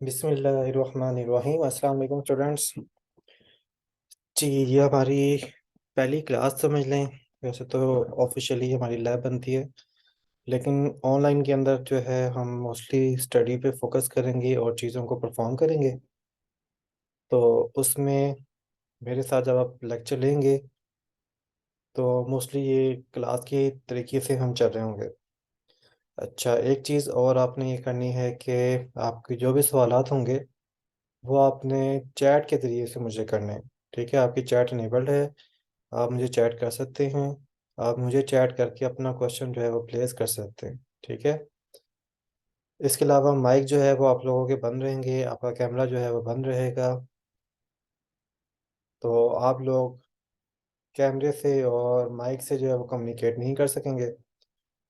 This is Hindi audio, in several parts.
बिस्मिल्लाहिर्रहमानिर्रहीम। अस्सलाम वालेकुम स्टूडेंट्स। जी, ये हमारी पहली क्लास समझ लें। वैसे तो ऑफिशियली हमारी लैब बनती है, लेकिन ऑनलाइन के अंदर जो है हम मोस्टली स्टडी पे फोकस करेंगे और चीज़ों को परफॉर्म करेंगे। तो उसमें मेरे साथ जब आप लेक्चर लेंगे तो मोस्टली ये क्लास के तरीके से हम चल रहे होंगे। अच्छा, एक चीज़ और आपने ये करनी है कि आपके जो भी सवालात होंगे वो आपने चैट के ज़रिए से मुझे करने हैं। ठीक है, आपकी चैट इनेबल्ड है, आप मुझे चैट कर सकते हैं। आप मुझे चैट करके अपना क्वेश्चन जो है वो प्लेस कर सकते हैं। ठीक है, इसके अलावा माइक जो है वो आप लोगों के बंद रहेंगे, आपका कैमरा जो है वो बंद रहेगा। तो आप लोग कैमरे से और माइक से जो है वो कम्युनिकेट नहीं कर सकेंगे।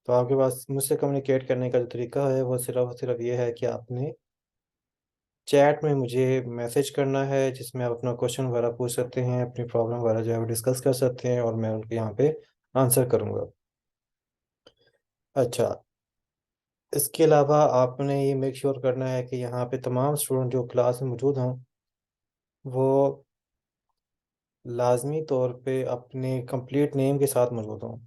तो आपके पास मुझसे कम्युनिकेट करने का जो तरीका है वो सिर्फ और सिर्फ ये है कि आपने चैट में मुझे मैसेज करना है, जिसमें आप अपना क्वेश्चन वगैरह पूछ सकते हैं, अपनी प्रॉब्लम वगैरह जो है वो डिस्कस कर सकते हैं और मैं उनके यहाँ पे आंसर करूँगा। अच्छा, इसके अलावा आपने ये मेक श्योर करना है कि यहाँ पे तमाम स्टूडेंट जो क्लास में मौजूद हों वो लाजमी तौर पे अपने कंप्लीट नेम के साथ मौजूद हों।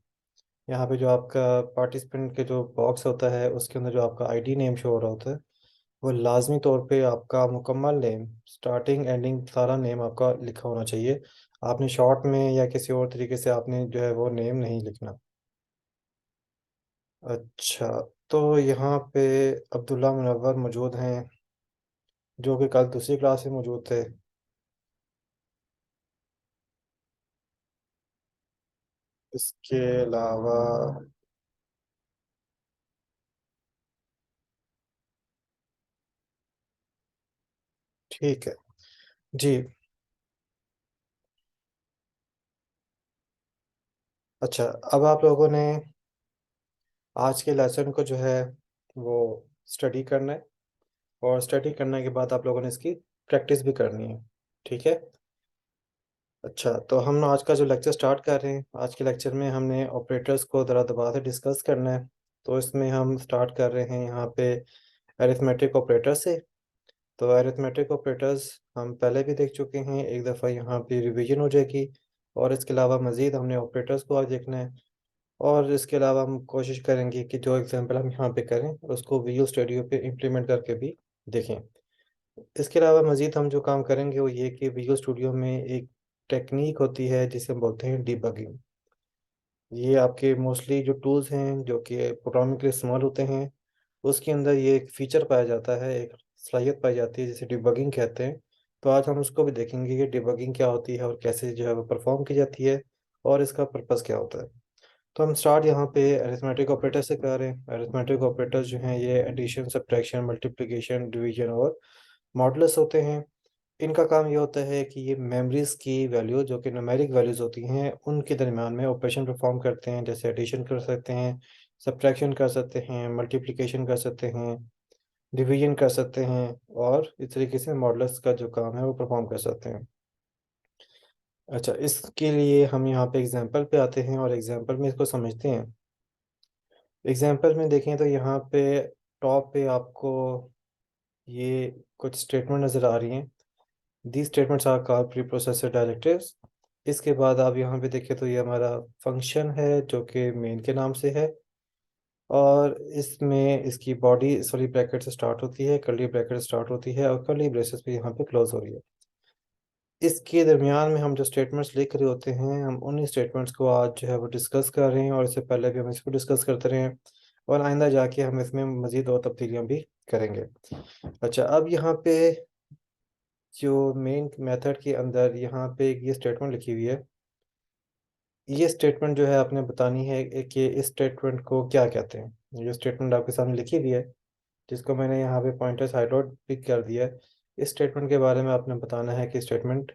यहाँ पे जो आपका पार्टिसिपेंट के जो बॉक्स होता है उसके अंदर जो आपका आईडी नेम शो हो रहा होता है वो लाजमी तौर पे आपका मुकम्मल नेम, स्टार्टिंग एंडिंग सारा नेम आपका लिखा होना चाहिए। आपने शॉर्ट में या किसी और तरीके से आपने जो है वो नेम नहीं लिखना। अच्छा, तो यहाँ पे अब्दुल्ला मुनव्वर मौजूद हैं, जो कि कल दूसरी क्लास में मौजूद थे। इसके अलावा ठीक है जी। अच्छा, अब आप लोगों ने आज के लेसन को जो है वो स्टडी करना है, और स्टडी करने के बाद आप लोगों ने इसकी प्रैक्टिस भी करनी है। ठीक है। अच्छा, तो हम आज का जो लेक्चर स्टार्ट कर रहे हैं, आज के लेक्चर में हमने ऑपरेटर्स को ज़रा दोबारा से डिस्कस करना है। तो इसमें हम स्टार्ट कर रहे हैं यहाँ पे अरिथमेटिक ऑपरेटर से। तो अरिथमेटिक ऑपरेटर्स हम पहले भी देख चुके हैं, एक दफ़ा यहाँ पे रिवीजन हो जाएगी। और इसके अलावा मज़ीद हमने ऑपरेटर्स को आज देखना है। और इसके अलावा हम कोशिश करेंगे कि जो एग्जांपल हम यहाँ पे करें उसको विजुअल स्टूडियो पे इम्प्लीमेंट करके भी देखें। इसके अलावा मज़ीद हम जो काम करेंगे वो ये कि विजुअल स्टूडियो में एक टेक्निक होती है जिसे हम बोलते हैं डिबगिंग। ये आपके मोस्टली जो टूल्स हैं जो कि प्रोग्रामिंग के लिए इस्तेमाल होते हैं उसके अंदर ये एक फ़ीचर पाया जाता है, एक सलाहियत पाई जाती है जिसे डिबगिंग कहते हैं। तो आज हम उसको भी देखेंगे कि डिबगिंग क्या होती है और कैसे जो है वो परफॉर्म की जाती है और इसका पर्पज़ क्या होता है। तो हम स्टार्ट यहाँ पे अरिथमेटिक ऑपरेटर से कर रहे हैं। अरिथमेटिक ऑपरेटर्स जो हैं ये एडिशन, सब्ट्रैक्शन, मल्टीप्लिकेशन, डिवीजन और मॉडुलस होते हैं। इनका काम ये होता है कि ये मेमोरीज की वैल्यू जो कि न्यूमेरिक वैल्यूज़ होती हैं उनके दरमियान में ऑपरेशन परफॉर्म करते हैं, जैसे एडिशन कर सकते हैं, सब्ट्रैक्शन कर सकते हैं, मल्टीप्लिकेशन कर सकते हैं, डिवीजन कर सकते हैं, और इस तरीके से मॉडुलस का जो काम है वो परफॉर्म कर सकते हैं। अच्छा, इसके लिए हम यहाँ पे एग्जांपल पे आते हैं और एग्जांपल में इसको समझते हैं। एग्जांपल में देखें तो यहाँ पे टॉप पे आपको ये कुछ स्टेटमेंट नज़र आ रही हैं। The statements are called pre processor directives. इसके बाद आप यहाँ पे देखें तो ये हमारा फंक्शन है जो कि मेन के नाम से है, और इसमें इसकी बॉडी इस वाली ब्रैकेट से स्टार्ट होती है, कर्ली ब्रैकेट से स्टार्ट होती है और कर्ली ब्रेसेस पे यहाँ पे क्लोज हो रही है। इसके दरमियान में हम जो स्टेटमेंट्स लिख रहे होते हैं हम उन्हीं स्टेटमेंट्स को आज जो है वो डिस्कस कर रहे हैं, और इससे पहले भी हम इसको डिस्कस करते रहे हैं और आइंदा जाके हम इसमें मज़ीद और तब्दीलियाँ भी करेंगे। अच्छा, अब यहाँ पे जो मेन मेथड के अंदर यहाँ पे एक ये स्टेटमेंट लिखी हुई है। ये स्टेटमेंट जो है आपने बतानी है कि इस स्टेटमेंट को क्या कहते हैं। ये स्टेटमेंट आपके सामने लिखी हुई है, जिसको मैंने यहाँ पे पॉइंटर्स हाईलाइट भी कर दिया है। इस स्टेटमेंट के बारे में आपने बताना है कि स्टेटमेंट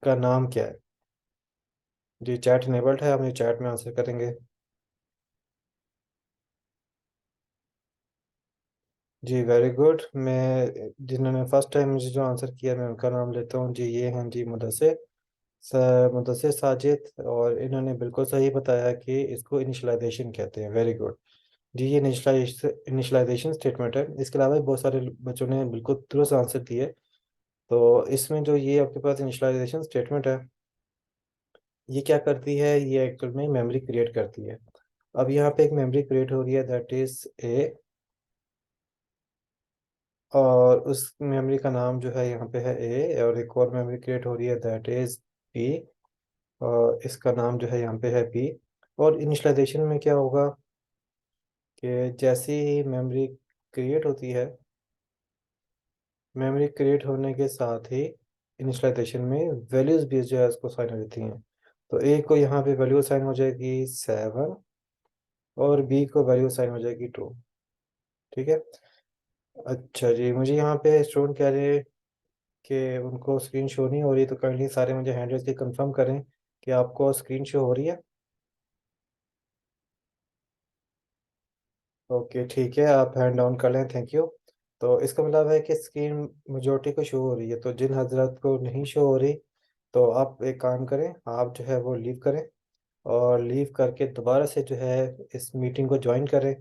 का नाम क्या है। जी, चैट इनेबल्ड है, हम ये चैट में आंसर करेंगे। जी, वेरी गुड। मैं जिन्होंने फर्स्ट टाइम मुझे जो आंसर किया मैं उनका नाम लेता हूँ। जी, ये हैं जी मुदस्सिर साजिद, और इन्होंने बिल्कुल सही बताया कि इसको इनिशलाइजेशन कहते हैं। Very good. जी ये इनिशलाइजेशन स्टेटमेंट है। इसके अलावा भी बहुत सारे बच्चों ने बिल्कुल दुरुस्त आंसर दिए। तो इसमें जो ये आपके पास इनिशलाइजेशन स्टेटमेंट है, ये क्या करती है, ये एक्चुअल में मेमोरी क्रिएट करती है। अब यहाँ पे एक मेमोरी क्रिएट हो रही है, दैट इज ए, और उस मेमोरी का नाम जो है यहाँ पे है ए, और एक और मेमोरी क्रिएट हो रही है दैट इज बी, और इसका नाम जो है यहाँ पे है बी। और इनिशलाइजेशन में क्या होगा कि जैसे ही मेमोरी क्रिएट होती है, मेमोरी क्रिएट होने के साथ ही इनिशलाइजेशन में वैल्यूज भी जो है उसको साइन हो जाती हैं। तो ए को यहाँ पे वैल्यू साइन हो जाएगी 7, और बी को वैल्यू साइन हो जाएगी 2। ठीक है। अच्छा जी, मुझे यहाँ पे स्टूडेंट कह रहे हैं कि उनको स्क्रीन शो नहीं हो रही, तो काइंडली सारे मुझे हैंड रेज के कंफर्म करें कि आपको स्क्रीन शो हो रही है। ओके ठीक है, आप हैंड डाउन कर लें, थैंक यू। तो इसका मतलब है कि स्क्रीन मेजोरिटी को शो हो रही है, तो जिन हजरत को नहीं शो हो रही, तो आप एक काम करें, आप जो है वो लीव करें, और लीव करके दोबारा से जो है इस मीटिंग को ज्वाइन करें।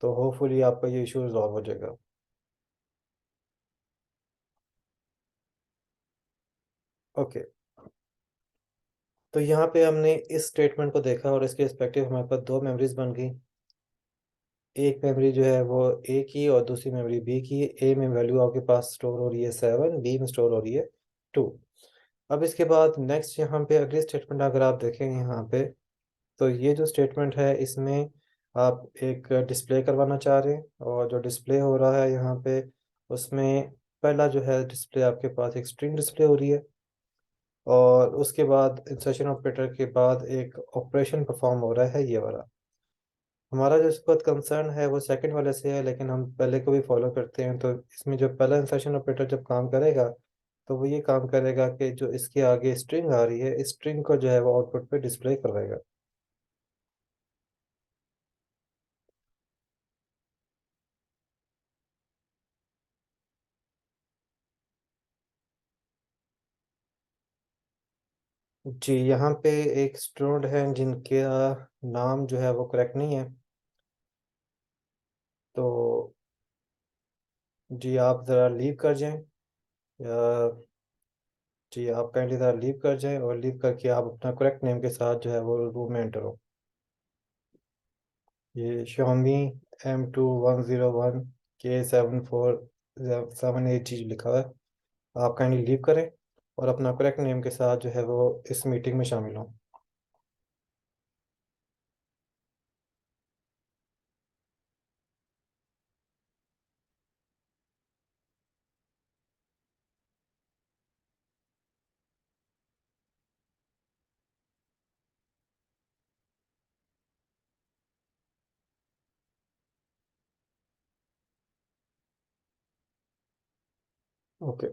तो होपफुली आपका ये इशू रिजॉल्व हो जाएगा। ओके। तो यहाँ पे हमने इस स्टेटमेंट को देखा, और इसके रिस्पेक्टिव हमारे पास दो मेमोरीज बन गई। एक मेमोरी जो है वो ए की, और दूसरी मेमोरी बी की। ए में वैल्यू आपके पास स्टोर हो रही है 7, बी में स्टोर हो रही है 2। अब इसके बाद नेक्स्ट यहाँ पे अगली स्टेटमेंट अगर आप देखें यहाँ पे, तो ये जो स्टेटमेंट है इसमें आप एक डिस्प्ले करवाना चाह रहे हैं, और जो डिस्प्ले हो रहा है यहाँ पे, उसमें पहला जो है डिस्प्ले आपके पास एक स्ट्रिंग डिस्प्ले हो रही है, और उसके बाद इंसर्शन ऑपरेटर के बाद एक ऑपरेशन परफॉर्म हो रहा है ये वाला। हमारा जो इस वक्त कंसर्न है वो सेकंड वाले से है, लेकिन हम पहले को भी फॉलो करते हैं। तो इसमें जो पहला इंसर्शन ऑपरेटर जब काम करेगा, तो वो ये काम करेगा कि जो इसके आगे स्ट्रिंग आ रही है, इस स्ट्रिंग को जो है वो आउटपुट पे डिस्प्ले करवाएगा। जी यहाँ पे एक स्टूडेंट है जिनके नाम जो है वो करेक्ट नहीं है। तो जी आप ज़रा लीव कर जाएं, या जी आप काइंडली ज़रा लीव कर जाएं, और लीव करके आप अपना करेक्ट नेम के साथ जो है वो रूम में एंटर हो। ये Xiaomi M2101 K7478G लिखा हुआ है। आप काइंडली लीव करें, और अपना करेक्ट नेम के साथ जो है वो इस मीटिंग में शामिल हों। ओके।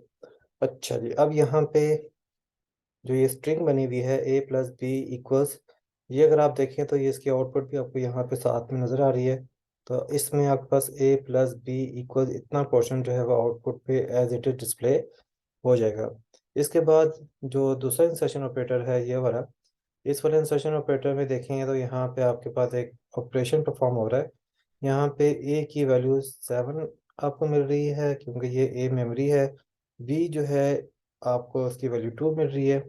अच्छा जी, अब यहाँ पे जो ये स्ट्रिंग बनी हुई है A+B=, ये अगर आप देखें तो ये इसकी आउटपुट भी आपको यहाँ पे साथ में नज़र आ रही है। तो इसमें आपके पास A+B= इतना पोर्शन जो है वो आउटपुट पे एज इट इज डिस्प्ले हो जाएगा। इसके बाद जो दूसरा इंसर्शन ऑपरेटर है ये वाला, इस वाले इंसर्शन ऑपरेटर में देखेंगे तो यहाँ पे आपके पास एक ऑपरेशन परफॉर्म हो रहा है। यहाँ पे ए की वैल्यू 7 आपको मिल रही है, क्योंकि ये ए मेमोरी है। बी जो है आपको उसकी वैल्यू 2 मिल रही है,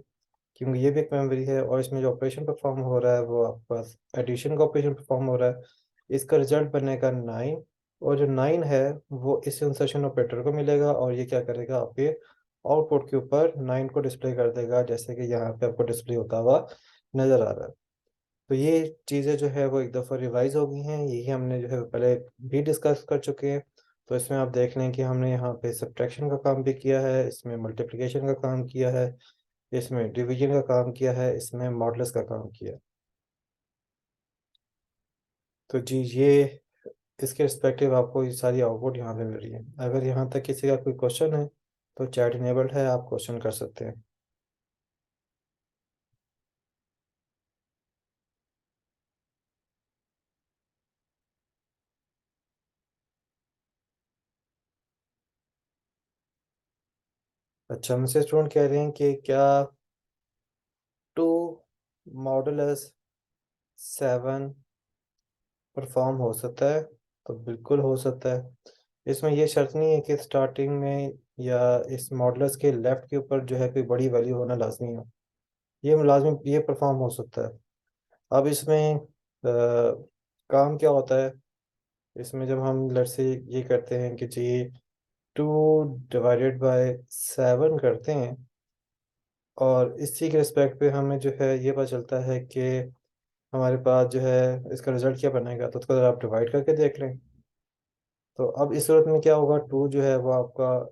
क्योंकि ये भी एक मेमोरी है। और इसमें जो ऑपरेशन परफॉर्म हो रहा है वो आपके पास एडिशन का ऑपरेशन परफॉर्म हो रहा है। इसका रिजल्ट बनेगा 9, और जो 9 है वो इस इंसर्शन ऑपरेटर को मिलेगा, और ये क्या करेगा, आपके आउटपुट के ऊपर 9 को डिस्प्ले कर देगा, जैसे कि यहाँ पे आपको डिस्प्ले होता हुआ नज़र आ रहा है। तो ये चीज़ें जो है वो एक दफ़ा रिवाइज हो गई हैं, यही हमने जो है पहले भी डिस्कस कर चुके हैं। तो इसमें आप देख लें कि हमने यहाँ पे सब्ट्रैक्शन का काम भी किया है, इसमें मल्टीप्लिकेशन का काम किया है, इसमें डिवीजन का काम किया है, इसमें मॉडल्स का काम किया है। तो जी ये इसके रिस्पेक्टिव आपको ये सारी आउटपुट यहाँ पे मिल रही है। अगर यहाँ तक किसी का कोई क्वेश्चन है, तो चैट इनेबल्ड है, आप क्वेश्चन कर सकते हैं। अच्छा, मुझसे स्टूडेंट कह रहे हैं कि क्या 2 मॉडुलस 7 परफॉर्म हो सकता है, तो बिल्कुल हो सकता है। इसमें ये शर्त नहीं है कि स्टार्टिंग में या इस मॉडल्स के लेफ्ट के ऊपर जो है कोई बड़ी वैल्यू होना लाजमी हो। ये लाजमी, ये परफॉर्म हो सकता है। अब इसमें काम क्या होता है, इसमें जब हम लेट्स से ये करते हैं कि जी 2/7 करते हैं, और इसी के रिस्पेक्ट पे हमें जो है ये पता चलता है कि हमारे पास जो है इसका रिजल्ट क्या बनेगा, तो उसको अगर आप डिवाइड करके देख लें, तो अब इस सूरत में क्या होगा, 2 जो है वो आपका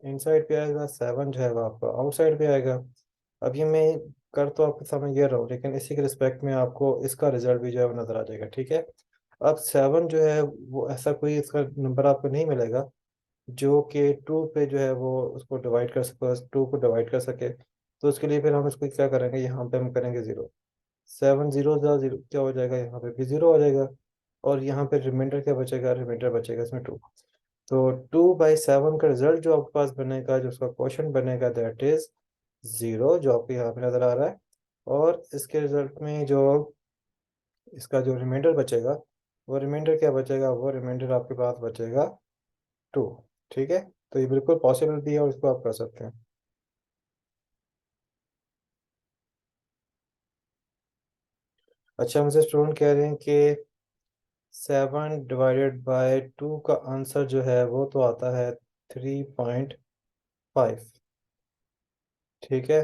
इनसाइड पे आएगा, 7 जो है वो आपका आउटसाइड पे आएगा। अब ये मैं कर तो आपके सामने ये रहा हूँ, लेकिन इसी के रिस्पेक्ट में आपको इसका रिजल्ट भी जो है वो नज़र आ जाएगा, ठीक है। अब 7 जो है वो ऐसा कोई इसका नंबर आपको नहीं मिलेगा जो कि 2 पे जो है वो उसको डिवाइड कर सके, 2 को डिवाइड कर सके। तो उसके लिए फिर हम इसको क्या करेंगे, यहाँ पे हम करेंगे 0। 7 0 क्या हो जाएगा, यहाँ पे भी 0 हो जाएगा। और यहाँ पे रिमाइंडर क्या बचेगा, रिमाइंडर बचेगा इसमें 2। तो 2/7 का रिजल्ट जो आपके पास बनेगा, जो उसका क्वेश्चन बनेगा, दैट इज 0, जो आपको यहाँ पे नज़र आ रहा है। और इसके रिजल्ट में जो इसका जो रिमाइंडर बचेगा, वो रिमाइंडर क्या बचेगा, वो रिमाइंडर आपके पास बचेगा 2। ठीक है, तो ये बिल्कुल पॉसिबल भी है और इसको आप कर सकते हैं। अच्छा, हमसे स्टूडेंट कह रहे हैं कि 7/2 का आंसर जो है वो तो आता है 3.5। ठीक है,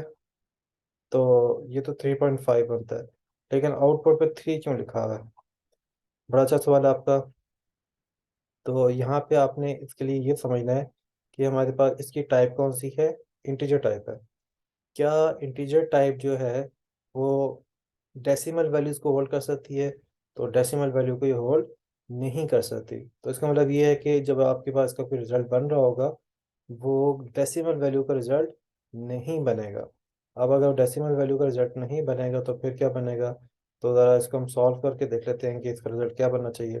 तो ये तो 3.5 बनता है, लेकिन आउटपुट पे 3 क्यों लिखा हुआ है? बड़ा अच्छा सवाल है आपका। तो यहाँ पे आपने इसके लिए ये समझना है कि हमारे पास इसकी टाइप कौन सी है, इंटीजर टाइप है। क्या इंटीजर टाइप जो है वो डेसिमल वैल्यूज को होल्ड कर सकती है? तो डेसिमल वैल्यू को ये होल्ड नहीं कर सकती। तो इसका मतलब ये है कि जब आपके पास का कोई रिजल्ट बन रहा होगा, वो डेसिमल वैल्यू का रिजल्ट नहीं बनेगा। अब अगर डेसिमल वैल्यू का रिजल्ट नहीं बनेगा तो फिर क्या बनेगा? तो ज़रा इसको हम सॉल्व करके देख लेते हैं कि इसका रिजल्ट क्या बनना चाहिए।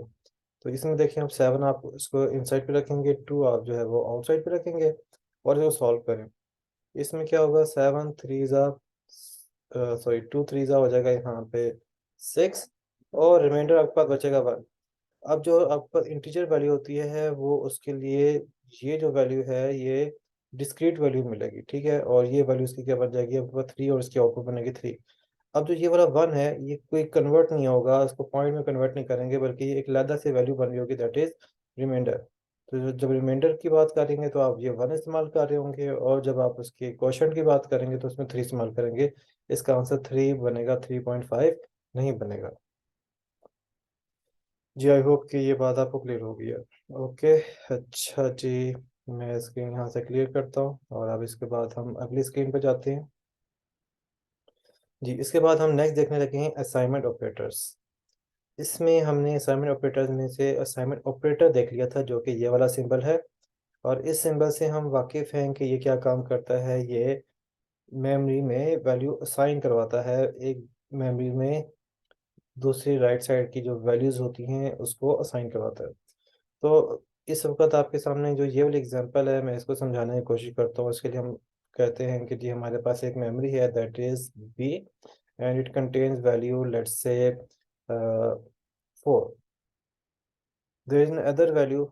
तो इसमें देखिए, हम 7 आप इसको इनसाइड पे रखेंगे, 2 आप जो है वो आउटसाइड पे रखेंगे, और इसको सॉल्व करें। इसमें क्या होगा, 7 3 सॉरी 2 3 हो जाएगा यहाँ पे 6, और रिमाइंडर आपके पास बचेगा 1। अब जो आपका इंटीजर वैल्यू होती है वो उसके लिए ये जो वैल्यू है ये डिस्क्रीट वैल्यू मिलेगी, ठीक है। और ये वैल्यू इसकी क्या बन जाएगी, आपके पास 3, और इसकी आउटपुट बनेगी 3। अब जो ये वाला 1 है ये कोई कन्वर्ट नहीं होगा, इसको पॉइंट में कन्वर्ट नहीं करेंगे, बल्कि ये एक अलग से वैल्यू बन रही होगी, दैट इज रिमाइंडर। तो जब रिमाइंडर की बात करेंगे तो आप ये 1 इस्तेमाल कर रहे होंगे, और जब आप उसके क्वेश्चन की बात करेंगे तो उसमें 3 इस्तेमाल करेंगे। इसका आंसर 3 बनेगा, 3.5 नहीं बनेगा। जी, आई होप कि ये बात आपको क्लियर हो गई है। ओके, अच्छा जी, मैं स्क्रीन यहाँ से क्लियर करता हूँ, और अब इसके बाद हम अगली स्क्रीन पर जाते हैं। जी, इसके बाद हम नेक्स्ट देखने लगे हैं असाइनमेंट ऑपरेटर्स। इसमें हमने असाइनमेंट ऑपरेटर्स में से असाइनमेंट ऑपरेटर देख लिया था, जो कि ये वाला सिंबल है। और इस सिंबल से हम वाकिफ़ हैं कि ये क्या काम करता है। ये मेमोरी में वैल्यू असाइन करवाता है, एक मेमोरी में दूसरी राइट साइड की जो वैल्यूज़ होती हैं उसको असाइन करवाता है। तो इस वक्त आपके सामने जो ये वाली एग्जांपल है, मैं इसको समझाने की कोशिश करता हूँ। इसके लिए हम कहते हैं कि जी हमारे पास एक मेमोरी है, that is B, and it contains value let's say 4। There is other value,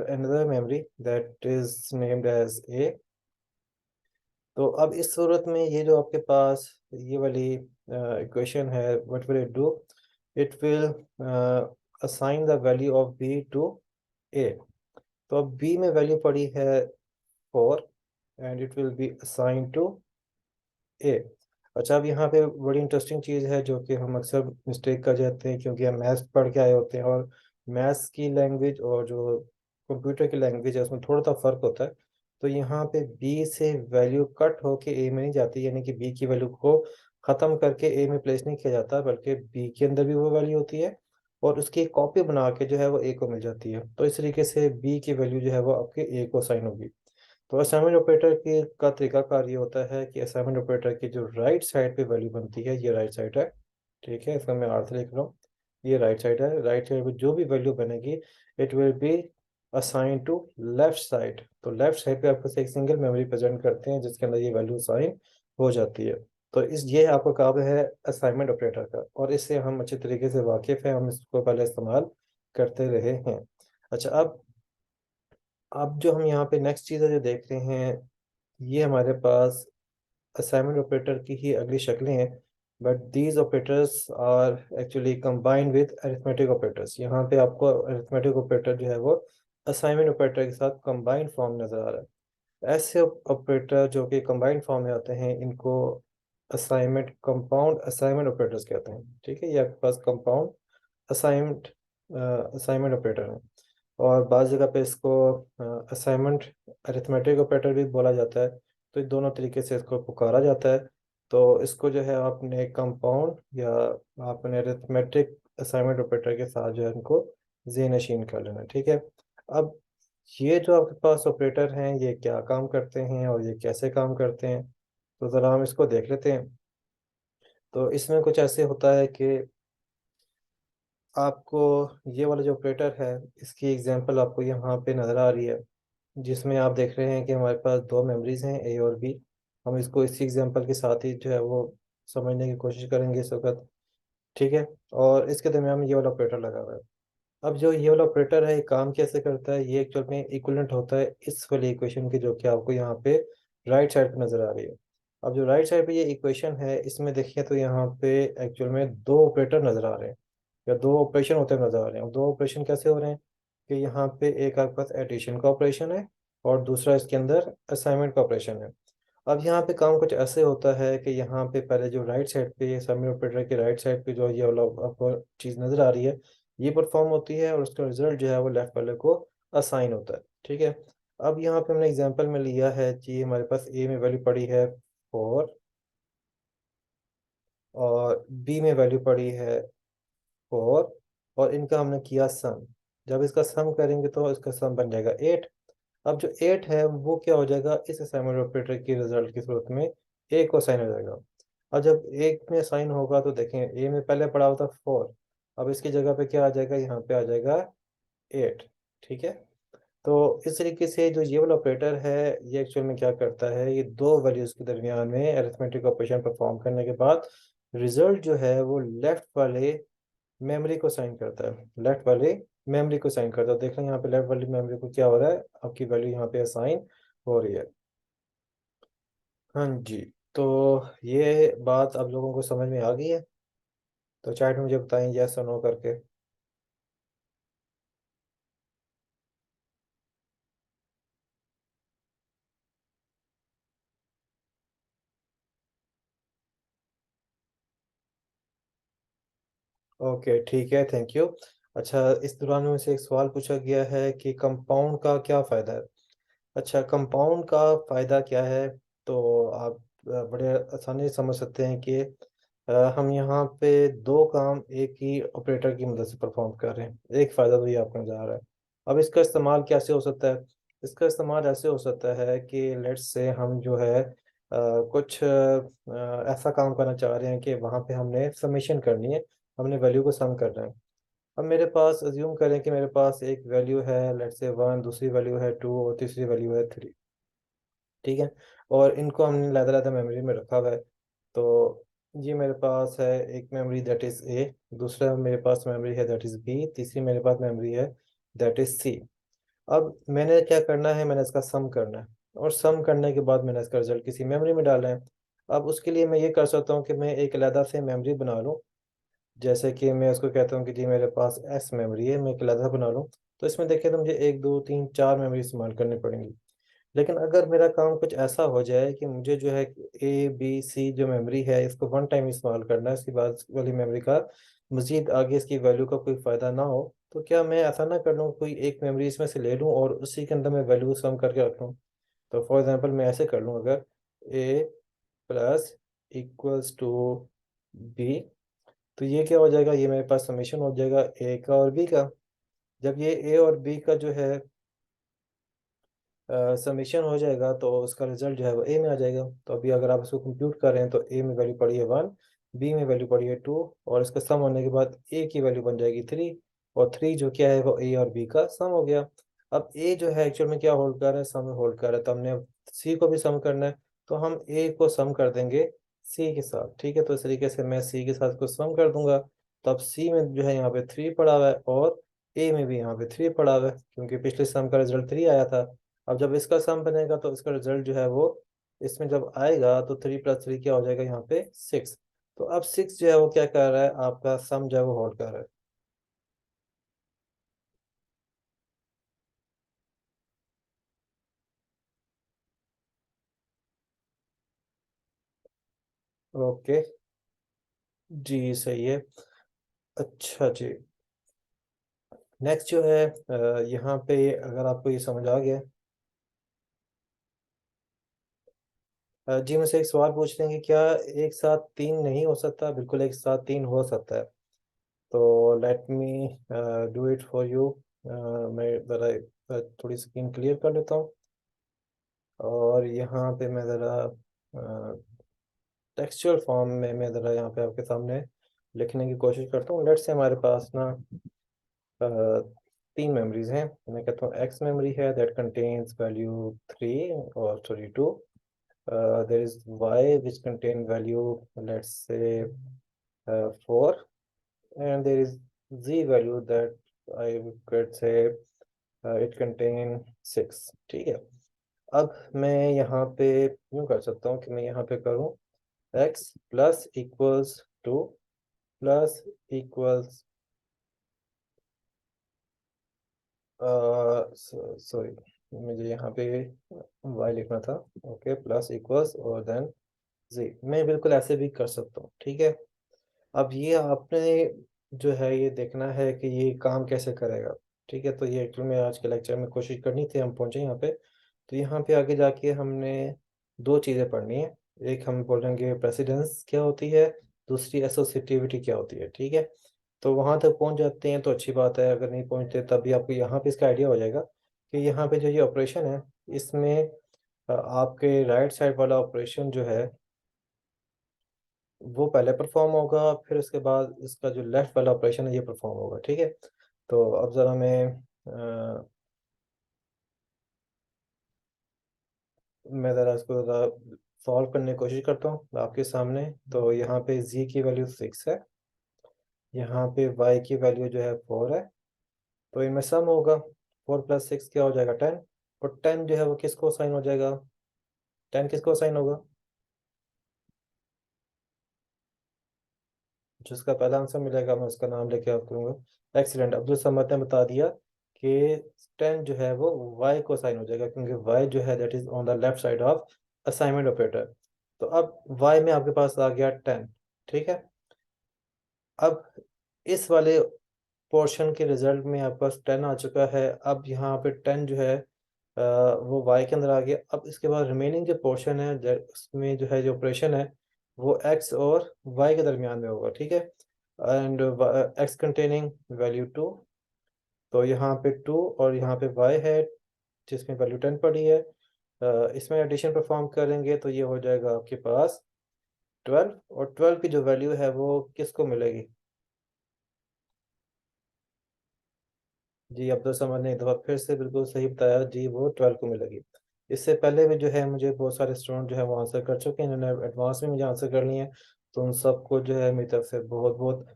another memory that is named as a। तो अब इस सूरत में ये जो आपके पास ये वाली इक्वेशन है, what will it do, it will assign the value of B to A. तो अब बी में वैल्यू पड़ी है 4, and it will be assign to A. अच्छा, अब यहाँ पे बड़ी इंटरेस्टिंग चीज़ है जो कि हम अक्सर मिस्टेक कर जाते हैं, क्योंकि हम मैथ्स पढ़ के आए होते हैं, और मैथ्स की लैंग्वेज और जो कंप्यूटर की लैंग्वेज है उसमें थोड़ा सा फ़र्क होता है। तो यहाँ पे बी से वैल्यू कट होके ए में नहीं जाती, यानी कि बी की वैल्यू को ख़त्म करके ए में प्लेस नहीं किया जाता, बल्कि बी के अंदर भी वो वैल्यू होती है, और उसकी एक कॉपी बना के जो है वो ए को मिल जाती है। तो इस तरीके से बी की वैल्यू जो है वो आपके ए को साइन होगी। तो असाइनमेंट ऑपरेटर की का तरीकाकार ये होता है कि असाइनमेंट ऑपरेटर की जो राइट साइड पे वैल्यू बनती है, ये राइट साइड है, ठीक है, इसका मैं अर्थ लिख रहा हूँ। ये राइट साइड है, राइट साइड पे जो भी वैल्यू बनेगी it will be assign to left side. तो लेफ्ट साइड पे आपको एक सिंगल मेमोरी प्रेजेंट करते हैं जिसके अंदर ये वैल्यू असाइन हो जाती है। तो इस ये आपका काम है असाइनमेंट ऑपरेटर का, और इससे हम अच्छे तरीके से वाकिफ़ हैं, हम इसको पहले इस्तेमाल करते रहे हैं। अच्छा, अब जो हम यहाँ पे नेक्स्ट चीज़ है जो देख रहे हैं, ये हमारे पास असाइनमेंट ऑपरेटर की ही अगली शक्लें हैं, but these operators are actually combined with arithmetic operators. यहाँ पे आपको अरिथमेटिक ऑपरेटर जो है वो असाइनमेंट ऑपरेटर के साथ कंबाइंड फॉर्म नज़र आ रहा है। ऐसे ऑपरेटर जो कि कंबाइंड फॉर्म में आते हैं, इनको असाइनमेंट कंपाउंड असाइनमेंट ऑपरेटर्स कहते हैं। ठीक है, ये आपके पास कंपाउंड असाइनमेंट असाइनमेंट ऑपरेटर है, और बाज़ जगह पे इसको असाइनमेंट अरिथमेटिक ऑपरेटर भी बोला जाता है। तो ये दोनों तरीके से इसको पुकारा जाता है। तो इसको जो है आपने कंपाउंड या आपने अरिथमेटिक असाइनमेंट ऑपरेटर के साथ जो है इनको ज़े नशीन कर लेना। ठीक है, अब ये जो आपके पास ऑपरेटर हैं, ये क्या काम करते हैं और ये कैसे काम करते हैं, तो ज़रा हम इसको देख लेते हैं। तो इसमें कुछ ऐसे होता है कि आपको ये वाला जो ऑपरेटर है, इसकी एग्जांपल आपको यहाँ पे नज़र आ रही है, जिसमें आप देख रहे हैं कि हमारे पास दो मेमोरीज हैं, ए और बी। हम इसको इसी एग्जांपल के साथ ही जो है वो समझने की कोशिश करेंगे इस वक्त। ठीक है, और इसके दरमियान में ये वाला ऑपरेटर लगा हुआ है। अब जो ये वाला ऑपरेटर है, ये काम कैसे करता है, ये एक्चुअल में इक्विवेलेंट होता है इस वाली इक्वेशन की, जो कि आपको यहाँ पे राइट साइड पे नज़र आ रही है। अब जो राइट साइड पे ये इक्वेशन है, इसमें देखिए तो यहाँ पे एक्चुअल में दो ऑपरेटर नज़र आ रहे हैं, या दो ऑपरेशन होते हुए नज़र आ रहे हैं। दो ऑपरेशन कैसे हो रहे हैं कि यहाँ पे एक आपके पास एडिशन का ऑपरेशन है, और दूसरा इसके अंदर असाइनमेंट का ऑपरेशन है। अब यहाँ पे काम कुछ ऐसे होता है कि यहाँ पे पहले जो राइट साइड पे सबमिट ऑपरेटर के राइट साइड पे जो ये वाला आपको चीज़ नज़र आ रही है, ये परफॉर्म होती है, और उसका रिजल्ट जो है वो लेफ्ट वाले को असाइन होता है। ठीक है, अब यहाँ पे हमने एग्जांपल में लिया है कि हमारे पास ए में वैल्यू पड़ी है 4, और बी में वैल्यू पड़ी है 4, और इनका हमने किया सम। जब इसका सम करेंगे तो इसका सम बन जाएगा 8। अब जो 8 है वो क्या हो जाएगा, इस असाइनमेंट ऑपरेटर की रिजल्ट की सूरत में ए को साइन हो जाएगा। अब जब एक में साइन होगा तो देखें, ए में पहले पड़ा हुआ था 4, अब इसकी जगह पे क्या आ जाएगा, यहाँ पे आ जाएगा 8। ठीक है, तो इस तरीके से जो ये वाला ऑपरेटर है, ये एक्चुअल में क्या करता है, ये दो वैल्यूज के दरमियान में अरिथमेटिक ऑपरेशन परफॉर्म करने के बाद रिजल्ट जो है वो लेफ्ट वाले मेमोरी को साइन करता है, लेफ्ट वाले मेमोरी को साइन करता है। देख लें यहाँ पे लेफ्ट वाली मेमोरी को क्या हो रहा है, आपकी वैल्यू यहाँ पे असाइन हो रही है। हाँ जी, तो ये बात आप लोगों को समझ में आ गई है? तो चैट में मुझे बताएं यस और नो करके। ओके ठीक है, थैंक यू। अच्छा, इस दौरान में से एक सवाल पूछा गया है कि कंपाउंड का क्या फ़ायदा है। अच्छा, कंपाउंड का फ़ायदा क्या है, तो आप बड़े आसानी से समझ सकते हैं कि हम यहाँ पे दो काम एक ही ऑपरेटर की मदद से परफॉर्म कर रहे हैं। एक फ़ायदा तो ये आपको नज़र आ रहा है। अब इसका इस्तेमाल कैसे हो सकता है, इसका इस्तेमाल ऐसे हो सकता है कि लेट्स से हम जो है कुछ ऐसा काम करना चाह रहे हैं कि वहाँ पे हमने समेशन करनी है, हमने वैल्यू को सम करना है। अब मेरे पास अज्यूम करें कि मेरे पास एक वैल्यू है लेट्स से 1, दूसरी वैल्यू है 2, और तीसरी वैल्यू है 3। ठीक है, और इनको हमने अलग-अलग मेमोरी में रखा हुआ है। तो ये मेरे पास है एक मेमोरी दैट इज़ ए, दूसरा मेरे पास मेमोरी है दैट इज़ बी, तीसरी मेरे पास मेमोरी है दैट इज़ सी। अब मैंने क्या करना है, मैंने इसका सम करना है, और सम करने के बाद मैंने इसका रिजल्ट किसी मेमोरी में डालना है। अब उसके लिए मैं ये कर सकता हूँ कि मैं एक अलग से मेमोरी बना लूँ। जैसे कि मैं उसको कहता हूँ कि जी मेरे पास एस मेमोरी है, मैं एक अलग बना लूँ। तो इसमें देखिए तो मुझे 1 2 3 4 मेमोरी इस्तेमाल करनी पड़ेंगी। लेकिन अगर मेरा काम कुछ ऐसा हो जाए कि मुझे जो है ए बी सी जो मेमोरी है इसको वन टाइम इस्तेमाल करना है, इसके बाद वाली मेमोरी का मज़ीद आगे इसकी वैल्यू का कोई फ़ायदा ना हो, तो क्या मैं ऐसा ना कर लूँ, कोई एक मेमोरी इसमें से ले लूँ और उसी के अंदर मैं वैल्यू सम करके रख लूँ। तो फॉर एग्जांपल मैं ऐसे कर लूँ, अगर ए प्लस इक्वल्स टू बी, तो ये क्या हो जाएगा, ये मेरे पास समेशन हो जाएगा ए का और बी का। जब ये ए और बी का जो है समेशन हो जाएगा, तो उसका रिजल्ट जो है वो ए में आ जाएगा। तो अभी अगर आप इसको कंप्यूट कर रहे हैं, तो ए में वैल्यू पड़ी है 1, बी में वैल्यू पड़ी है 2, और इसका सम होने के बाद ए की वैल्यू बन जाएगी 3, और 3 जो क्या है वो ए और बी का सम हो गया। अब ए जो है एक्चुअल में क्या होल्ड कर रहा है, सम होल्ड कर रहा है, तो हमने सी को भी सम करना है, तो हम ए को सम कर देंगे सी के साथ, ठीक है। तो इस तरीके से मैं सी के साथ को सम कर दूंगा। तो अब सी में जो है यहाँ पे 3 पड़ा हुआ है, और ए में भी यहाँ पे 3 पड़ा हुआ है, क्योंकि पिछले सम का रिजल्ट 3 आया था। अब जब इसका सम बनेगा तो इसका रिजल्ट जो है वो इसमें जब आएगा तो 3 + 3 क्या हो जाएगा यहाँ पे 6। तो अब 6 जो है वो क्या कर रहा है, आपका सम जो है वो होल्ड कर रहा है। ओके जी, सही है। अच्छा जी, नेक्स्ट जो है यहाँ पे अगर आपको ये समझ आ गया, जी मुझसे एक सवाल पूछ लेंगे क्या एक साथ 3 नहीं हो सकता? बिल्कुल एक साथ 3 हो सकता है। तो let me do it for you. मैं ज़रा थोड़ी स्क्रीन क्लियर कर लेता हूँ, और यहाँ पे मैं ज़रा टेक्सचुअल फॉर्म में मैं ज़रा यहाँ पे आपके सामने लिखने की कोशिश करता हूँ। लेट्स से हमारे पास ना 3 मेमोरीज हैं। मैं कहता हूँ एक्स मेमोरी है दैट कंटेन्स वैल्यू 3 और sorry 2। there is y which contain value, let's say 4, and there is z value that I could say it contain 6। ठीक है। अब मैं यहाँ पे यूँ कर सकता हूँ कि मैं यहाँ पे करूँ x plus equals 2 plus equals sorry, मुझे यहाँ पे y लिखना था। ओके, प्लस इक्वल्स और देन जी, मैं बिल्कुल ऐसे भी कर सकता हूँ, ठीक है। अब ये आपने जो है ये देखना है कि ये काम कैसे करेगा, ठीक है। तो ये एक्चुअली में आज के लेक्चर में कोशिश करनी थी, हम पहुंचे यहाँ पे। तो यहाँ पे आगे जाके हमने 2 चीज़ें पढ़नी है। एक हम बोलेंगे प्रेसिडेंस क्या होती है, दूसरी एसोसिएटिविटी क्या होती है, ठीक है। तो वहाँ तक पहुँच जाते हैं तो अच्छी बात है, अगर नहीं पहुँचते तब भी आपको यहाँ पे इसका आइडिया हो जाएगा कि यहाँ पे जो ये ऑपरेशन है इसमें आपके राइट साइड वाला ऑपरेशन जो है वो पहले परफॉर्म होगा, फिर उसके बाद इसका जो लेफ्ट वाला ऑपरेशन है ये परफॉर्म होगा, ठीक है। तो अब ज़रा मैं ज़रा इसको ज़रा सॉल्व करने की कोशिश करता हूँ आपके सामने। तो यहाँ पे z की वैल्यू 6 है, यहाँ पे y की वैल्यू जो है 4 है। तो इनमें सम होगा, 4 + 6 क्या हो जाएगा 10। और 10 जो है वो किसको साइन हो जाएगा, 10 किसको साइन होगा? जिसका पहला आंसर मिलेगा मैं उसका नाम लेके आप करूँगा। एक्सीलेंट, अब्दुल समद ने बता दिया कि 10 जो है वो y को साइन हो जाएगा, क्योंकि y जो है that is on the left side of assignment operator. तो अब y में आपके पास आ गया 10, ठीक है। अब इस वाले पोर्शन के रिजल्ट में आपके पास 10 आ चुका है। अब यहाँ पे 10 जो है वो y के अंदर आ गया। अब इसके बाद रिमेनिंग जो पोर्शन है उसमें जो है जो ऑपरेशन है वो x और y के दरमियान में होगा, ठीक है। And x containing value 2। तो यहाँ पे 2 और यहाँ पे y है जिसमें वैल्यू 10 पड़ी है। इसमें एडिशन परफॉर्म करेंगे तो ये हो जाएगा आपके पास 12, और 12 की जो वैल्यू है वो किसको मिलेगी? जी, अब्दुल समद ने एक दफ़ा फिर से बिल्कुल सही बताया जी, वो 12 को मिलेगी। इससे पहले भी जो है मुझे बहुत सारे स्टूडेंट जो है वो आंसर कर चुके हैं, इन्होंने एडवांस में मुझे आंसर कर लिए हैं। तो उन सबको जो है मेरी तरफ से बहुत बहुत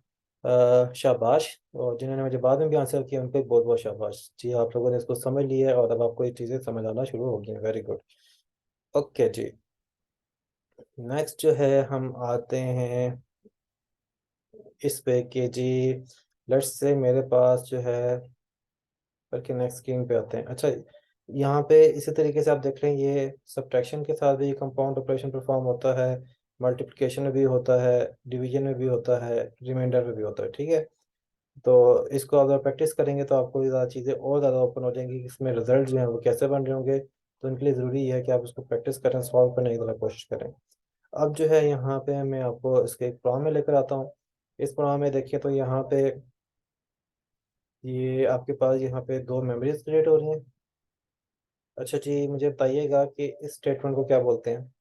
शाबाश। और जिन्होंने मुझे बाद में भी आंसर किया उनको भी बहुत बहुत शाबाश जी, आप लोगों ने इसको समझ लिया है और अब आपको ये चीज़ें समझ आना शुरू हो गई हैं। Very good. ओके जी, नेक्स्ट जो है हम आते हैं इस पे कि जी लेट्स से मेरे पास जो है, बल्कि नेक्स्ट स्क्रीन पे आते हैं। अच्छा, यहाँ पे इसी तरीके से आप देख रहे हैं ये सब्ट्रैक्शन के साथ भी कंपाउंड ऑपरेशन परफॉर्म होता है, मल्टीप्लिकेशन में भी होता है, डिवीजन में भी होता है, रिमाइंडर में भी होता है, ठीक है। तो इसको अगर प्रैक्टिस करेंगे तो आपको ये ज़्यादा चीज़ें और ज़्यादा ओपन हो जाएंगी कि इसमें रिजल्ट जो हैं वो कैसे बन रहे होंगे। तो इनके लिए ज़रूरी है कि आप इसको प्रैक्टिस करें, सॉल्व करने की ज़रा कोशिश करें। अब जो है यहाँ पे मैं आपको इसके एक प्रोग्राम में लेकर आता हूँ। इस प्रोग्राम में देखिए तो यहाँ पे ये आपके पास यहाँ पे 2 मेमोरीज क्रिएट हो रही हैं। अच्छा जी, मुझे बताइएगा कि इस स्टेटमेंट को क्या बोलते हैं?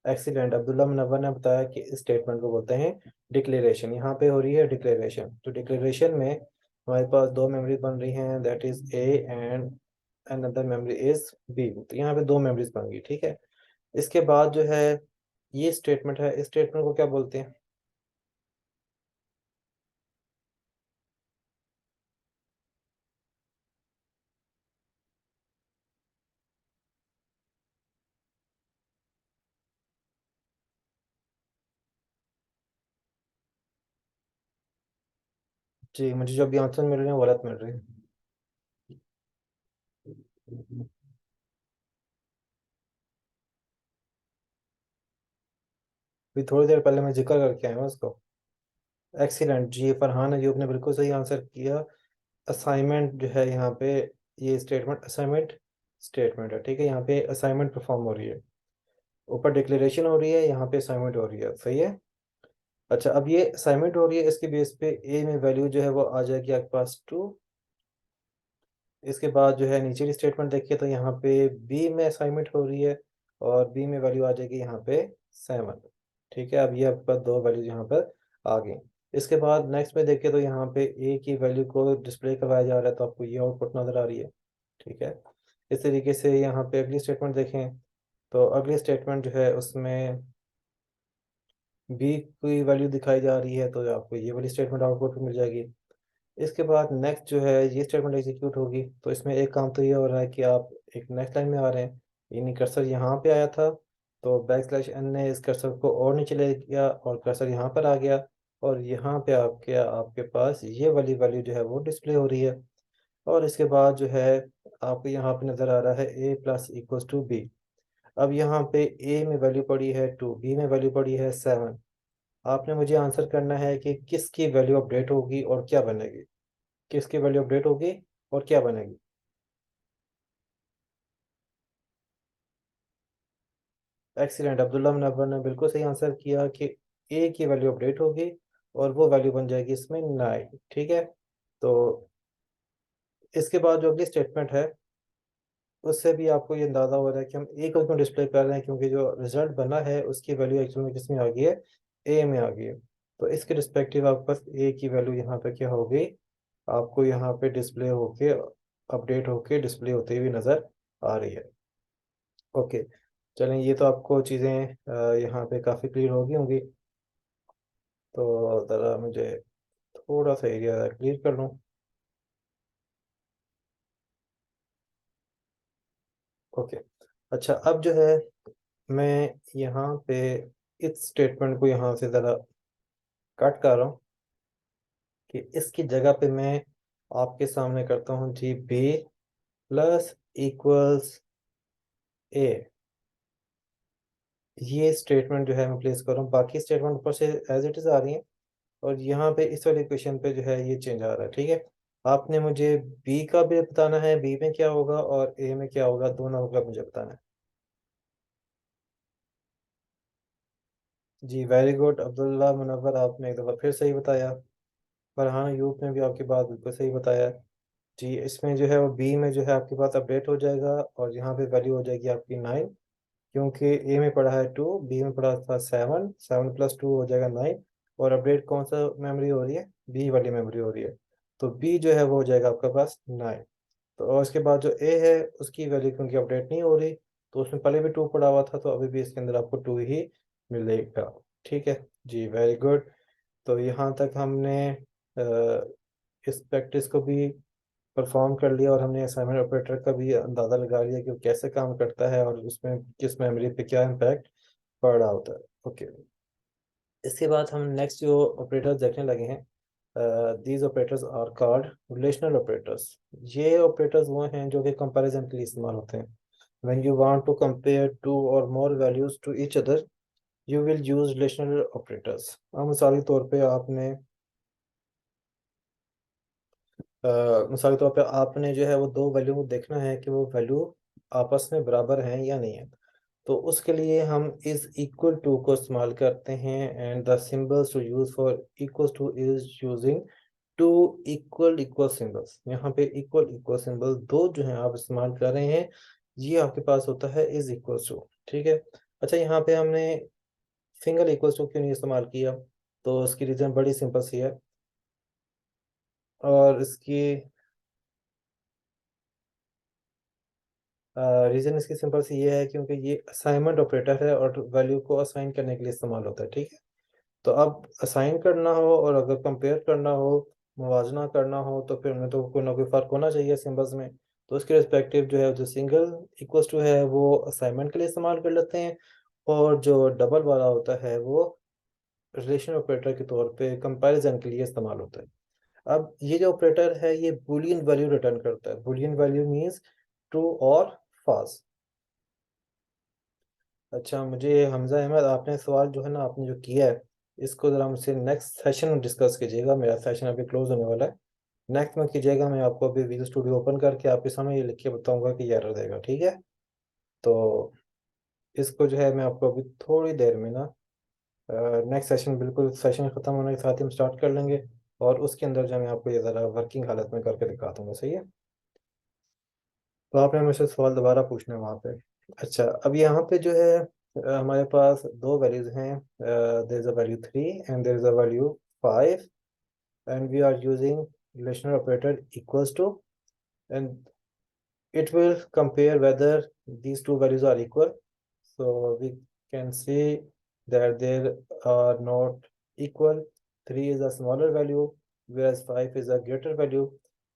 एक्सीलेंट, अब्दुल्ला मुनव्वर ने बताया कि इस स्टेटमेंट को बोलते हैं डिक्लेरेशन। यहाँ पे हो रही है डिक्लेरेशन। तो डिक्लेरेशन में हमारे पास दो मेमोरीज बन रही हैं, that is A and another memory is B. तो यहाँ पे दो मेमोरीज बन गई, ठीक है। इसके बाद जो है ये स्टेटमेंट है, इस स्टेटमेंट को क्या बोलते हैं? जी, मुझे जो अभी आंसर मिल रहे हैं वो गलत मिल रहे हैं। अभी थोड़ी देर पहले मैं जिक्र करके आया हूँ उसको। एक्सीलेंट जी, फरहान अयूब ने बिल्कुल सही आंसर किया। असाइनमेंट जो है यहाँ पे, ये स्टेटमेंट असाइनमेंट स्टेटमेंट है, ठीक है। यहाँ पे असाइनमेंट परफॉर्म हो रही है, ऊपर डिक्लेरेशन हो रही है, यहाँ पे असाइनमेंट हो रही है, सही है। अच्छा, अब ये असाइनमेंट हो रही है, इसके बेस पे ए में वैल्यू जो है वो आ जाएगी आपके पास 2। इसके बाद जो है नीचे की स्टेटमेंट देखिए तो यहाँ पे बी में असाइनमेंट हो रही है, और बी में वैल्यू आ जाएगी यहाँ पे 7। ठीक है, अब ये आपका दो वैल्यूज यहाँ पर आ गई। इसके बाद नेक्स्ट में देखिए तो यहाँ पे ए की वैल्यू को डिस्प्ले करवाया जा रहा है, तो आपको ये आउटपुट नज़र आ रही है, ठीक है। इस तरीके से यहाँ पे अगली स्टेटमेंट देखें, तो अगली स्टेटमेंट जो है उसमें बी की वैल्यू दिखाई जा रही है, तो आपको ये वाली स्टेटमेंट आउटपुट मिल जाएगी। इसके बाद नेक्स्ट जो है ये स्टेटमेंट एग्जीक्यूट होगी, तो इसमें एक काम तो ये हो रहा है कि आप एक नेक्स्ट लाइन में आ रहे हैं, यानी कर्सर यहाँ पे आया था, तो बैक स्लैश एन ने इस कर्सर को और नीचे ले गया और कर्सर यहाँ पर आ गया, और यहाँ पे आपके आपके पास ये वाली वैल्यू जो है वो डिस्प्ले हो रही है। और इसके बाद जो है आपको यहाँ पे नज़र आ रहा है ए प्लस इक्वल्स टू बी। अब यहाँ पे ए में वैल्यू पड़ी है 2, बी में वैल्यू पड़ी है 7। आपने मुझे आंसर करना है कि किसकी वैल्यू अपडेट होगी और क्या बनेगी, किसकी वैल्यू अपडेट होगी और क्या बनेगी। एक्सीलेंट, अब्दुल्ला मुनव्वर ने बिल्कुल सही आंसर किया कि ए की वैल्यू अपडेट होगी, और वो वैल्यू बन जाएगी इसमें 9, ठीक है। तो इसके बाद जो अगली स्टेटमेंट है उससे भी आपको ये अंदाज़ा हो रहा है कि हम ए को क्यों डिस्प्ले कर रहे हैं, क्योंकि जो रिजल्ट बना है उसकी वैल्यू एक्चुअल में किस में आ गई है, ए में आ गई है। तो इसके रिस्पेक्टिव आपके पास ए की वैल्यू यहाँ पे क्या होगी, आपको यहाँ पे डिस्प्ले होके अपडेट होके डिस्प्ले होते हुए नज़र आ रही है। ओके, चलें, ये तो आपको चीज़ें यहाँ पे काफ़ी क्लियर होगी होंगी। तो ज़रा मुझे थोड़ा सा एरिया क्लियर कर लूँ। ओके, अच्छा, अब जो है मैं यहाँ पे इस स्टेटमेंट को यहाँ से ज़रा कट कर रहा हूँ, कि इसकी जगह पे मैं आपके सामने करता हूँ G B plus equals a. ये स्टेटमेंट जो है मैं प्लेस कर रहा हूँ, बाकी स्टेटमेंट ऊपर से एज इट इज़ आ रही हैं, और यहाँ पे इस वाले क्वेश्चन पे जो है ये चेंज आ रहा है, ठीक है। आपने मुझे बी का भी बताना है, बी में क्या होगा और ए में क्या होगा, दोनों का मुझे बताना है। जी, वेरी गुड अब्दुल्ला मुनव्वर, आपने एक दफ़ा फिर सही बताया। फरहान यूब ने भी आपकी बात बिल्कुल सही बताया। जी, इसमें जो है वो बी में जो है आपके पास अपडेट हो जाएगा, और यहाँ पे वैल्यू हो जाएगी आपकी 9, क्योंकि ए में पड़ा है 2, बी में पड़ा था 7, 7 + 2 हो जाएगा 9, और अपडेट कौन सा मेमोरी हो रही है, बी वाली मेमोरी हो रही है। तो बी जो है वो हो जाएगा आपके पास 9। तो और इसके बाद जो ए है उसकी वैल्यू क्योंकि अपडेट नहीं हो रही, तो उसमें पहले भी 2 पड़ा हुआ था, तो अभी भी इसके अंदर आपको 2 ही मिलेगा, ठीक है। जी, वेरी गुड। तो यहाँ तक हमने इस प्रैक्टिस को भी परफॉर्म कर लिया, और हमने असाइनमेंट ऑपरेटर का भी अंदाज़ा लगा लिया कि वो कैसे काम करता है और उसमें किस मेमोरी पे क्या इम्पैक्ट पड़ रहा होता है। ओके, इसके बाद हम नेक्स्ट जो ऑपरेटर्स देखने लगे हैं, these operators are called relational operators. ये ऑपरेटर्स वो हैं जो कि कंपैरिजन के लिए इस्तेमाल होते हैं। When you want to compare two और more values to each other, you will use relational operators. अब मिसाली तौर पे आपने मिसाल के तौर पे आपने जो है वो दो वैल्यू को देखना है कि वो वैल्यू आपस में बराबर हैं या नहीं है। तो उसके लिए हम इस इक्वल टू को इस्तेमाल करते हैं, and the symbols to use for equal to is using two equal equal symbols. यहाँ पे इक्वल इक्वल सिंबल दो जो हैं आप इस्तेमाल कर रहे हैं, ये आपके पास होता है इज इक्वल टू, ठीक है। अच्छा, यहाँ पे हमने सिंगल इक्वल टू क्यों नहीं इस्तेमाल किया, तो उसकी रीज़न बड़ी सिंपल सी है। और इसकी रीज़न इसकी सिंपल सी ये है क्योंकि ये असाइनमेंट ऑपरेटर है और वैल्यू को असाइन करने के लिए इस्तेमाल होता है, ठीक है। तो अब असाइन करना हो और अगर कंपेयर करना हो, मुवाजना करना हो, तो फिर उनमें तो कोई ना कोई फ़र्क होना चाहिए सिंबल्स में। तो उसके रिस्पेक्टिव जो है, जो सिंगल इक्वल्स टू है वो असाइनमेंट के लिए इस्तेमाल कर लेते हैं, और जो डबल वाला होता है वो रिलेशन ऑपरेटर के तौर पे कंपैरिजन के लिए इस्तेमाल होता है। अब ये जो ऑपरेटर है ये बूलियन वैल्यू रिटर्न करता है। बूलियन वैल्यू मीन्स ट्रू और फॉल्स। अच्छा, मुझे हमजा अहमद, आपने सवाल जो है ना आपने जो किया है, इसको ज़रा मुझसे नेक्स्ट सेशन में डिस्कस कीजिएगा। मेरा सेशन अभी क्लोज होने वाला है। नेक्स्ट में कीजिएगा, मैं आपको अभी विजुअल स्टूडियो ओपन करके आपके सामने ये लिख के बताऊंगा कि ये एरर देगा, ठीक है। तो इसको जो है मैं आपको अभी थोड़ी देर में ना, नेक्स्ट सेशन, बिल्कुल सेशन ख़त्म होने के साथ ही हम स्टार्ट कर लेंगे, और उसके अंदर जो है मैं आपको ये ज़रा वर्किंग हालत में करके दिखा दूँगा, सही है। तो आपने मुझसे सवाल दोबारा पूछना है वहाँ पे। अच्छा, अब यहाँ पे जो है हमारे पास दो वैल्यूज़ हैं, there is a value 3 and there is a value 5, and we are using relational operator equals to, and it will compare whether these two values are equal. So we can see that they are not equal. 3 is a smaller value, whereas 5 is a greater value.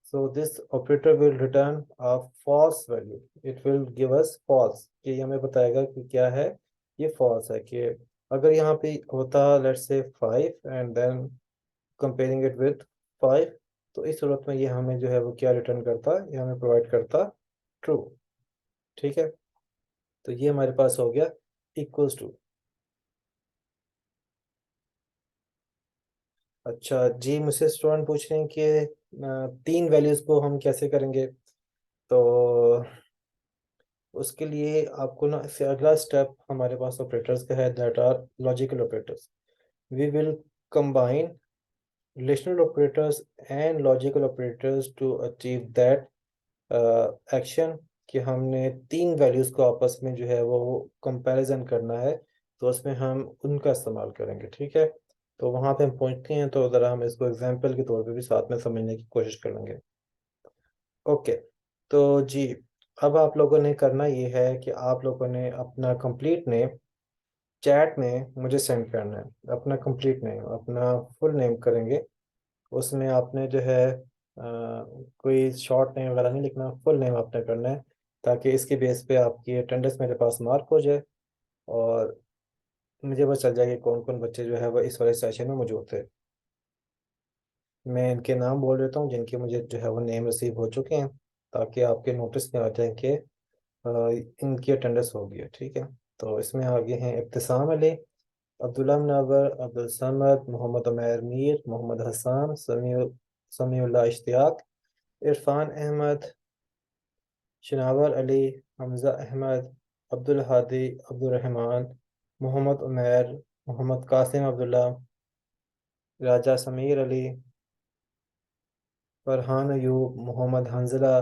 So this operator will return a false value. It will give us false, कि ये हमें बताएगा कि क्या है, ये false है। कि अगर यहाँ पे होता let's say 5 and then comparing it with 5, तो इस सूरत में ये हमें जो है वो क्या रिटर्न करता, ये हमें प्रोवाइड करता ट्रू, ठीक है। तो ये हमारे पास हो गया इक्वल्स टू। अच्छा जी, मुझसे स्टूडेंट पूछ रहे हैं कि तीन वैल्यूज़ को हम कैसे करेंगे। तो उसके लिए आपको ना इससे अगला स्टेप हमारे पास ऑपरेटर्स का है, that are logical operators. We will combine relational operators and logical operators to achieve that action, कि हमने तीन वैल्यूज़ को आपस में जो है वो कंपैरिजन करना है। तो उसमें हम उनका इस्तेमाल करेंगे, ठीक है। तो वहाँ पे हम पहुँचते हैं, तो ज़रा हम इसको एग्जांपल के तौर पे भी साथ में समझने की कोशिश कर लेंगे। ओके, तो जी, अब आप लोगों ने करना ये है कि आप लोगों ने अपना कंप्लीट नेम चैट में मुझे सेंड करना है। अपना कंप्लीट नेम, अपना फुल नेम करेंगे। उसमें आपने जो है कोई शॉर्ट नेम वगैरह नहीं लिखना, फुल नेम आपने करना है, ताकि इसके बेस पे आपकी अटेंडेंस मेरे पास मार्क हो जाए, और मुझे पता चल जाए कि कौन कौन बच्चे जो है वो इस वाले सेशन में मौजूद थे। मैं इनके नाम बोल देता हूँ जिनके मुझे जो है वो नेम रिसीव हो चुके हैं, ताकि आपके नोटिस में आ जाए कि इनकी अटेंडेंस हो गई है, ठीक है। तो इसमें आगे हैं इब्तिसाम अली, अब्दुल्ला मुनव्वर, अब्दुल समद, मोहम्मद उमैर मीर, मोहम्मद हसन, समीउल्लाह इश्तियाक, इरफान अहमद, शनावर अली, हमज़ा अहमद, अब्दुल हादी, अब्दुल रहमान, मोहम्मद उमैर, मोहम्मद कासिम अब्दुल्ला, राजा समीर अली, फरहान अयूब, मोहम्मद हंजला,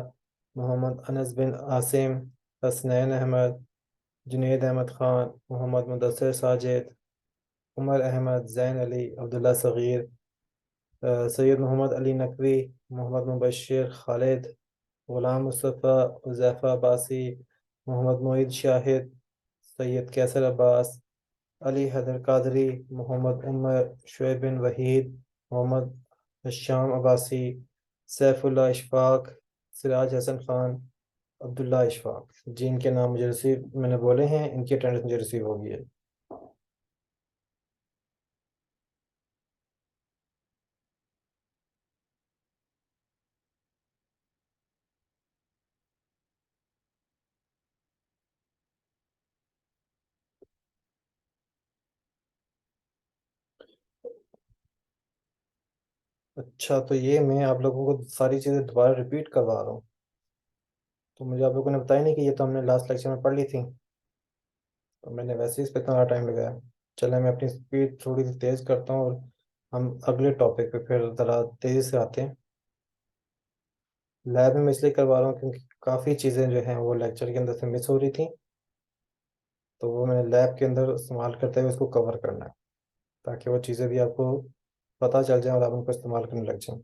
मोहम्मद अनस बिन आसिम, हसनैन अहमद, जुनैद अहमद ख़ान, मोहम्मद मुदस्सिर साजिद, उमर अहमद, ज़ैन अली, अब्दुल्ला सग़ीर, सैयद मोहम्मद अली नकवी, मोहम्मद मुबशर खालिद, ग़ुलाम मुस्तफ़ा, हुज़ैफ़ा अब्बासी, मोहम्मद मोईद शाहिद, सैयद कैसर अब्बास, अली हैदर कादरी, मोहम्मद उमर शुएब बिन वहीद, मोहम्मद हशाम अब्बासी, सैफुल्ला इशफाक, सिराज हसन खान, अब्दुल्ला इशफाक। जी, इनके नाम मुझे रिसीव मैंने बोले हैं, इनकी अटेंडेंस मुझे रिसीव होगी है। अच्छा, तो ये मैं आप लोगों को सारी चीज़ें दोबारा रिपीट करवा रहा हूँ। तो मुझे आप लोगों ने बताया नहीं कि ये तो हमने लास्ट लेक्चर में पढ़ ली थी, तो मैंने वैसे ही इस पर इतना टाइम लगाया। चले, मैं अपनी स्पीड थोड़ी सी तेज़ करता हूँ, और हम अगले टॉपिक पे फिर ज़रा तेज़ी से आते हैं। लैब में मैं इसलिए करवा रहा हूँ क्योंकि काफ़ी चीज़ें जो हैं वो लेक्चर के अंदर से मिस हो रही थी, तो वो मैंने लैब के अंदर इस्तेमाल करते हुए उसको कवर करना है, ताकि वो चीज़ें भी आपको पता चल जाए और आप उनको इस्तेमाल करने लग जाएं।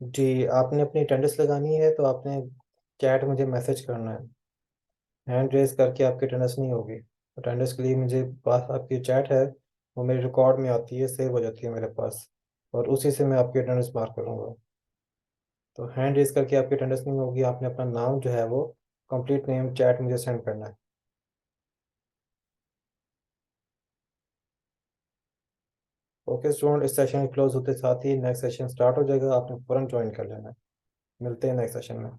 जी, आपने अपनी अटेंडेंस लगानी है तो आपने चैट मुझे मैसेज करना है। हैंड रेज करके आपकी अटेंडेंस नहीं होगी। अटेंडेंस के लिए मुझे पास आपकी चैट है, वो मेरे रिकॉर्ड में आती है, सेव हो जाती है मेरे पास, और उसी से मैं आपकी अटेंडेंस मार्क करूँगा। तो हैंड रेज करके आपकी अटेंडेंस नहीं होगी, आपने अपना नाम जो है वो कंप्लीट नेम चैट मुझे सेंड करना है। ओके स्टूडेंट, इस सेशन क्लोज होते साथ ही नेक्स्ट सेशन स्टार्ट हो जाएगा, आपने फ़ौरन ज्वाइन कर लेना है। मिलते हैं नेक्स्ट सेशन में।